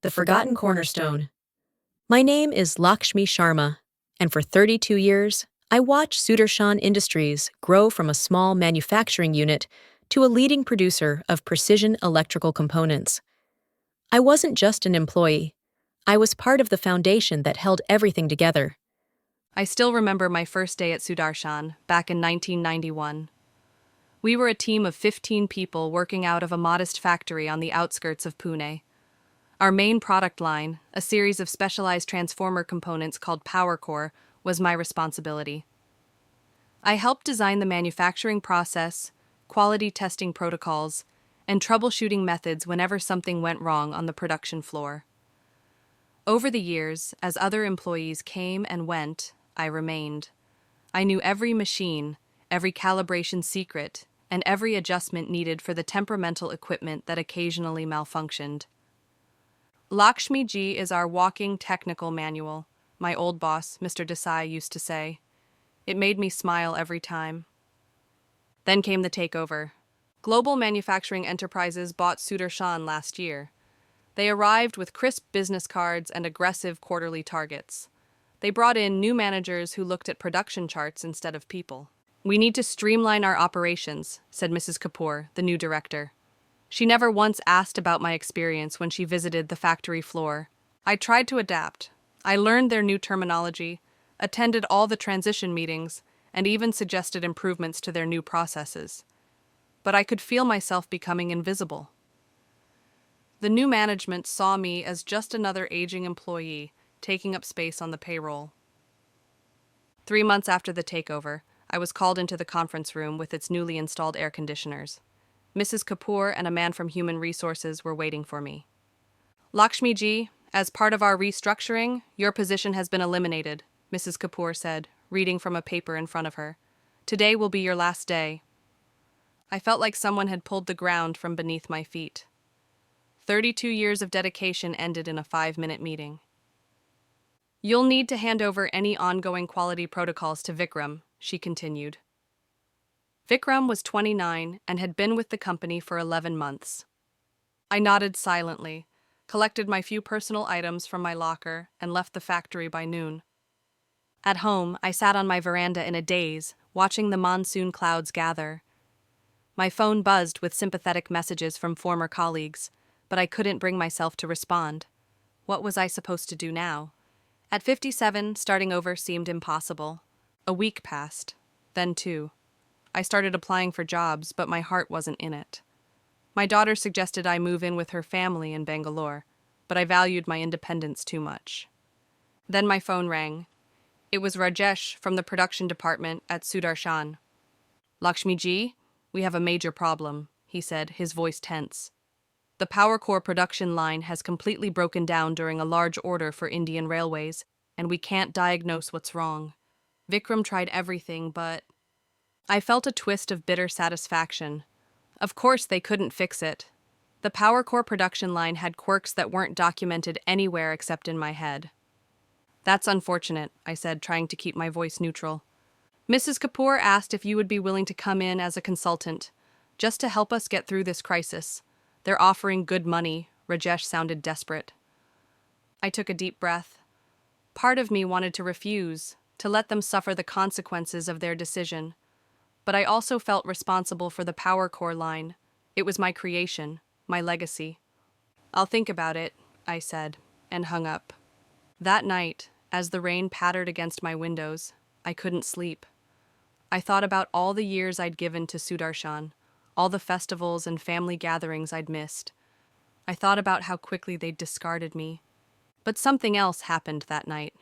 The Forgotten Cornerstone. My name is Lakshmi Sharma, and for 32 years, I watched Sudarshan Industries grow from a small manufacturing unit to a leading producer of precision electrical components. I wasn't just an employee. I was part of the foundation that held everything together. I still remember my first day at Sudarshan, back in 1991. We were a team of 15 people working out of a modest factory on the outskirts of Pune. Our main product line, a series of specialized transformer components called Power Core, was my responsibility. I helped design the manufacturing process, quality testing protocols, and troubleshooting methods whenever something went wrong on the production floor. Over the years, as other employees came and went, I remained. I knew every machine, every calibration secret, and every adjustment needed for the temperamental equipment that occasionally malfunctioned. Lakshmi ji is our walking technical manual, my old boss, Mr. Desai, used to say. It made me smile every time. Then came the takeover. Global Manufacturing Enterprises bought Sudarshan last year. They arrived with crisp business cards and aggressive quarterly targets. They brought in new managers who looked at production charts instead of people. "We need to streamline our operations," said Mrs. Kapoor, the new director. She never once asked about my experience when she visited the factory floor. I tried to adapt. I learned their new terminology, attended all the transition meetings, and even suggested improvements to their new processes. But I could feel myself becoming invisible. The new management saw me as just another aging employee taking up space on the payroll. 3 months after the takeover, I was called into the conference room with its newly installed air conditioners. Mrs. Kapoor and a man from Human Resources were waiting for me. "Lakshmi ji, as part of our restructuring, your position has been eliminated," Mrs. Kapoor said, reading from a paper in front of her. "Today will be your last day." I felt like someone had pulled the ground from beneath my feet. 32 years of dedication ended in a 5-minute meeting. "You'll need to hand over any ongoing quality protocols to Vikram," she continued. Vikram was 29 and had been with the company for 11 months. I nodded silently, collected my few personal items from my locker, and left the factory by noon. At home, I sat on my veranda in a daze, watching the monsoon clouds gather. My phone buzzed with sympathetic messages from former colleagues, but I couldn't bring myself to respond. What was I supposed to do now? At 57, starting over seemed impossible. A week passed, then 2. I started applying for jobs, but my heart wasn't in it. My daughter suggested I move in with her family in Bangalore, but I valued my independence too much. Then my phone rang. It was Rajesh from the production department at Sudarshan. "Lakshmi ji, we have a major problem," he said, his voice tense. "The Power Core production line has completely broken down during a large order for Indian Railways, and we can't diagnose what's wrong. Vikram tried everything, but..." I felt a twist of bitter satisfaction. Of course they couldn't fix it. The Power Core production line had quirks that weren't documented anywhere except in my head. "That's unfortunate," I said, trying to keep my voice neutral. "Mrs. Kapoor asked if you would be willing to come in as a consultant, just to help us get through this crisis. They're offering good money." Rajesh sounded desperate. I took a deep breath. Part of me wanted to refuse, to let them suffer the consequences of their decision. But I also felt responsible for the Power Core line. It was my creation, my legacy. "I'll think about it," I said, and hung up. That night, as the rain pattered against my windows, I couldn't sleep. I thought about all the years I'd given to Sudarshan, all the festivals and family gatherings I'd missed. I thought about how quickly they'd discarded me. But something else happened that night.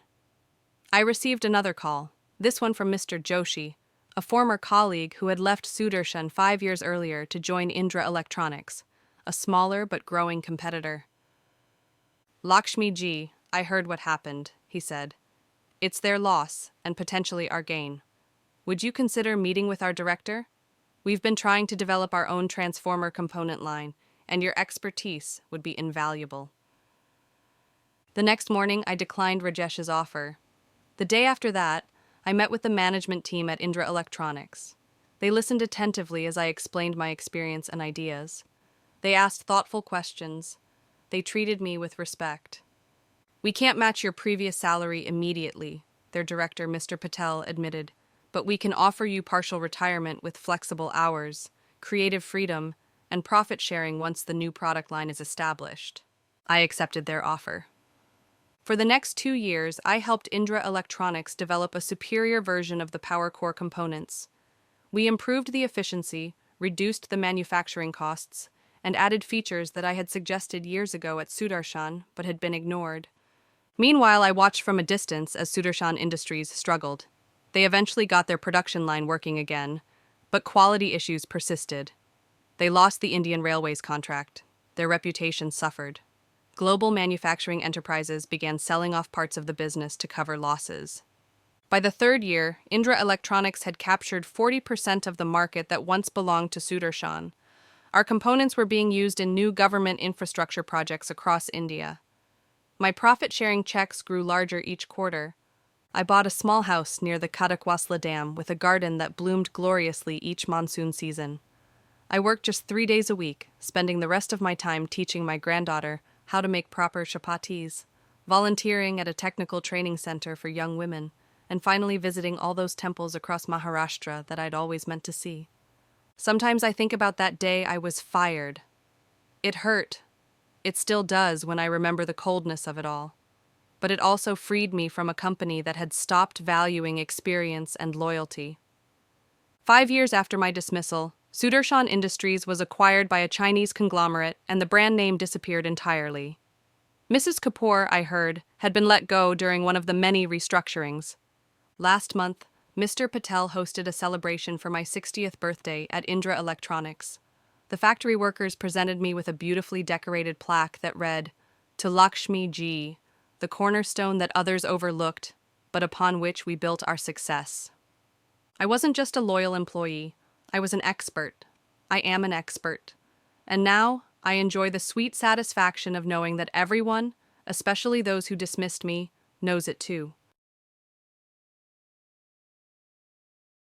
I received another call, this one from Mr. Joshi, a former colleague who had left Sudarshan 5 years earlier to join Indra Electronics, a smaller but growing competitor. "Lakshmi ji, I heard what happened," he said. "It's their loss, and potentially our gain. Would you consider meeting with our director? We've been trying to develop our own transformer component line, and your expertise would be invaluable." The next morning, I declined Rajesh's offer. The day after that, I met with the management team at Indra Electronics. They listened attentively as I explained my experience and ideas. They asked thoughtful questions. They treated me with respect. "We can't match your previous salary immediately," their director, Mr. Patel, admitted, "but we can offer you partial retirement with flexible hours, creative freedom, and profit sharing once the new product line is established." I accepted their offer. For the next 2 years, I helped Indra Electronics develop a superior version of the power core components. We improved the efficiency, reduced the manufacturing costs, and added features that I had suggested years ago at Sudarshan but had been ignored. Meanwhile, I watched from a distance as Sudarshan Industries struggled. They eventually got their production line working again, but quality issues persisted. They lost the Indian Railways contract. Their reputation suffered. Global manufacturing enterprises began selling off parts of the business to cover losses. By the third year, Indra Electronics had captured 40% of the market that once belonged to Sudarshan. Our components were being used in new government infrastructure projects across India. My profit-sharing checks grew larger each quarter. I bought a small house near the Kadakwasla Dam with a garden that bloomed gloriously each monsoon season. I worked just 3 days a week, spending the rest of my time teaching my granddaughter how to make proper chapatis, volunteering at a technical training center for young women, and finally visiting all those temples across Maharashtra that I'd always meant to see. Sometimes I think about that day I was fired. It hurt. It still does when I remember the coldness of it all. But it also freed me from a company that had stopped valuing experience and loyalty. 5 years after my dismissal, Sudarshan Industries was acquired by a Chinese conglomerate and the brand name disappeared entirely. Mrs. Kapoor, I heard, had been let go during one of the many restructurings. Last month, Mr. Patel hosted a celebration for my 60th birthday at Indra Electronics. The factory workers presented me with a beautifully decorated plaque that read, "To Lakshmi Ji, the cornerstone that others overlooked, but upon which we built our success." I wasn't just a loyal employee. I was an expert. I am an expert. And now, I enjoy the sweet satisfaction of knowing that everyone, especially those who dismissed me, knows it too.